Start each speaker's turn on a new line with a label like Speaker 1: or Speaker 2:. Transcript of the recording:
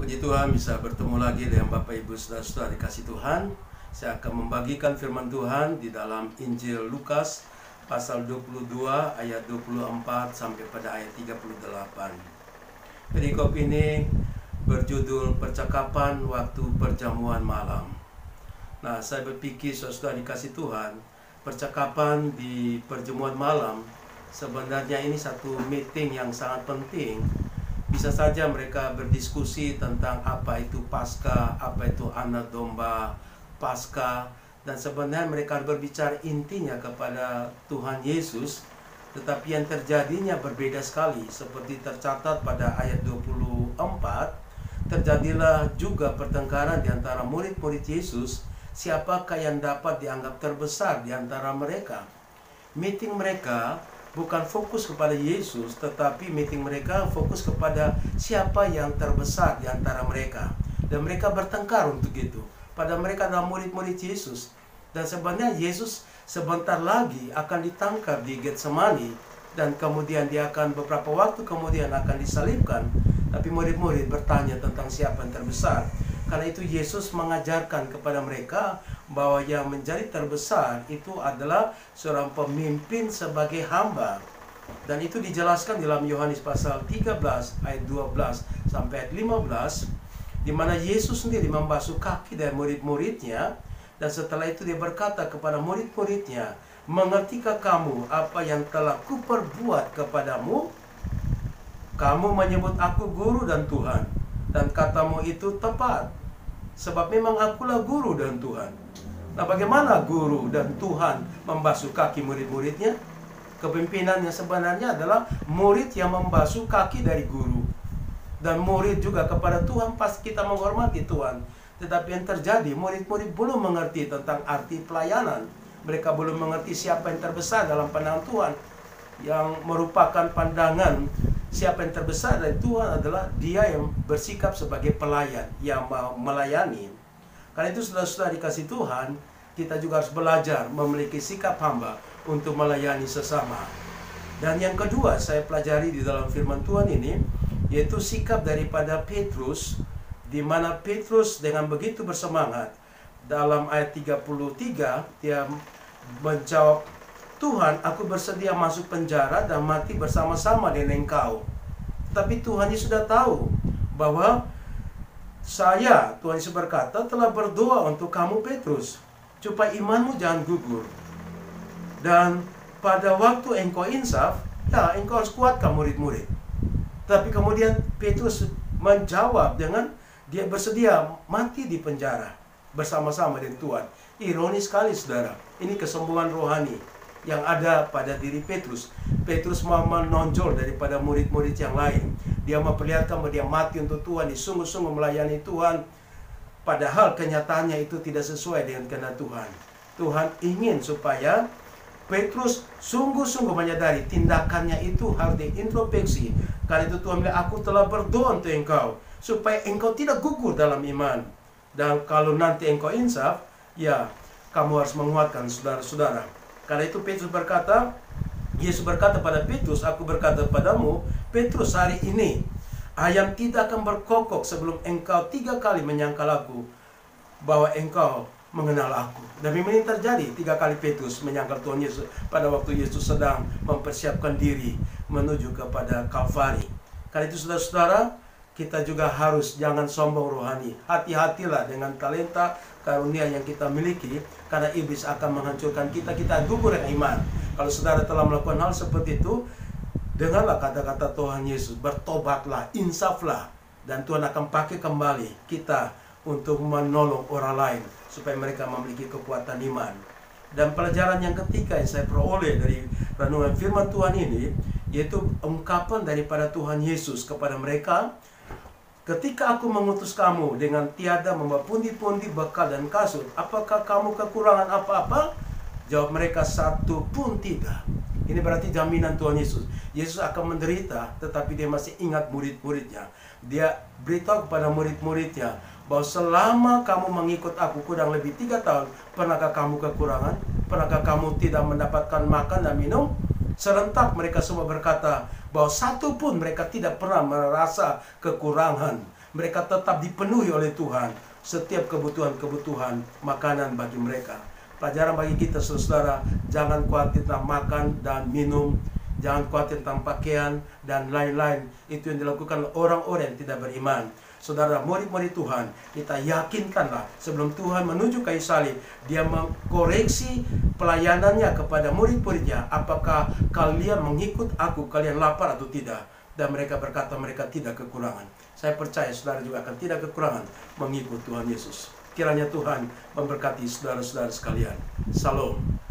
Speaker 1: Puji Tuhan bisa bertemu lagi dengan Bapak Ibu Saudara-saudara dikasih Tuhan. Saya akan membagikan firman Tuhan di dalam Injil Lukas pasal 22 ayat 24 sampai pada ayat 38. Perikop ini berjudul percakapan waktu perjamuan malam. Nah, saya berpikir saudara dikasih Tuhan, percakapan di perjamuan malam sebenarnya ini satu meeting yang sangat penting. Bisa saja mereka berdiskusi tentang apa itu Paskah, apa itu anak domba Paskah, dan sebenarnya mereka berbicara intinya kepada Tuhan Yesus, tetapi yang terjadinya berbeda sekali. Seperti tercatat pada ayat 24, terjadilah juga pertengkaran di antara murid-murid Yesus, siapakah yang dapat dianggap terbesar di antara mereka. Meeting mereka bukan fokus kepada Yesus, tetapi meeting mereka fokus kepada siapa yang terbesar di antara mereka. Dan mereka bertengkar untuk itu. Pada mereka adalah murid-murid Yesus. Dan sebenarnya Yesus sebentar lagi akan ditangkap di Getsemani. Dan kemudian dia akan beberapa waktu kemudian akan disalibkan. Tapi murid-murid bertanya tentang siapa yang terbesar. Karena itu Yesus mengajarkan kepada mereka bahwa yang menjadi terbesar itu adalah seorang pemimpin sebagai hamba. Dan itu dijelaskan dalam Yohanes pasal 13 ayat 12 sampai ayat 15, di mana Yesus sendiri membasuh kaki dari murid-muridnya. Dan setelah itu dia berkata kepada murid-muridnya, "Mengertikah kamu apa yang telah kuperbuat kepadamu? Kamu menyebut aku guru dan Tuhan, dan katamu itu tepat, sebab memang akulah guru dan Tuhan." Nah, bagaimana guru dan Tuhan membasuh kaki murid-muridnya? Kepemimpinannya sebenarnya adalah murid yang membasuh kaki dari guru. Dan murid juga kepada Tuhan, pasti kita menghormati Tuhan. Tetapi yang terjadi, murid-murid belum mengerti tentang arti pelayanan. Mereka belum mengerti siapa yang terbesar dalam pandangan Tuhan. Yang merupakan pandangan siapa yang terbesar dari Tuhan adalah dia yang bersikap sebagai pelayan, yang melayani. Karena itu saudara-saudara dikasih Tuhan, kita juga harus belajar memiliki sikap hamba untuk melayani sesama. Dan yang kedua saya pelajari di dalam firman Tuhan ini, yaitu sikap daripada Petrus, di mana Petrus dengan begitu bersemangat. Dalam ayat 33, dia menjawab, "Tuhan, aku bersedia masuk penjara dan mati bersama-sama dengan Engkau." Tapi Tuhan Yesus sudah tahu bahwa Tuhan Yesus berkata, telah berdoa untuk kamu Petrus, supaya imanmu jangan gugur. Dan pada waktu engkau insaf, ya engkau harus kuatkan murid-murid. Tapi kemudian Petrus menjawab dengan dia bersedia mati di penjara bersama-sama dengan Tuhan. Ironis sekali saudara, ini kesombongan rohani yang ada pada diri Petrus. Petrus mau menonjol daripada murid-murid yang lain. Dia memperlihatkan bahwa dia mati untuk Tuhan, dia sungguh-sungguh melayani Tuhan. Padahal kenyataannya itu tidak sesuai dengan kehendak Tuhan. Tuhan ingin supaya Petrus sungguh-sungguh menyadari tindakannya itu harus diintrospeksi. Karena itu Tuhan bilang, "Aku telah berdoa untuk engkau, supaya engkau tidak gugur dalam iman. Dan kalau nanti engkau insaf, ya kamu harus menguatkan saudara-saudara." Karena itu Petrus berkata, Yesus berkata pada Petrus, "Aku berkata padamu, Petrus, hari ini ayam tidak akan berkokok sebelum engkau 3 kali menyangkal aku bahwa engkau mengenal aku." Dan memang ini terjadi 3 kali Petrus menyangkal Tuhan Yesus pada waktu Yesus sedang mempersiapkan diri menuju kepada Kalvari. Karena itu saudara-saudara, kita juga harus jangan sombong rohani. Hati-hatilah dengan talenta karunia yang kita miliki, karena iblis akan menghancurkan kita gugur dengan iman. Kalau saudara telah melakukan hal seperti itu, dengarlah kata-kata Tuhan Yesus, bertobatlah, insaflah, dan Tuhan akan pakai kembali kita untuk menolong orang lain supaya mereka memiliki kekuatan iman. Dan pelajaran yang ketiga yang saya peroleh dari renungan firman Tuhan ini, yaitu ungkapan daripada Tuhan Yesus kepada mereka, "Ketika aku mengutus kamu dengan tiada membawa pundi-pundi bekal dan kasut, apakah kamu kekurangan apa-apa?" Jawab mereka, "Satu pun tidak." Ini berarti jaminan Tuhan Yesus. Yesus akan menderita, tetapi dia masih ingat murid-muridnya. Dia beritahu kepada murid-muridnya bahwa selama kamu mengikut aku kurang lebih 3 tahun, pernahkah kamu kekurangan? Pernahkah kamu tidak mendapatkan makan dan minum? Serentak mereka semua berkata bahwa satu pun mereka tidak pernah merasa kekurangan. mereka tetap dipenuhi oleh Tuhan setiap kebutuhan-kebutuhan makanan bagi mereka. Pelajaran bagi kita saudara, jangan khawatir tentang makan dan minum, jangan khawatir tentang pakaian dan lain-lain. Itu yang dilakukan orang-orang yang tidak beriman. Saudara, murid-murid Tuhan, kita yakinkanlah sebelum Tuhan menuju kayu salib, Dia mengkoreksi pelayanannya kepada murid-muridnya. Apakah kalian mengikut aku, kalian lapar atau tidak? Dan mereka berkata mereka tidak kekurangan. Saya percaya saudara juga akan tidak kekurangan mengikut Tuhan Yesus. Kiranya Tuhan memberkati saudara-saudara sekalian. Salam.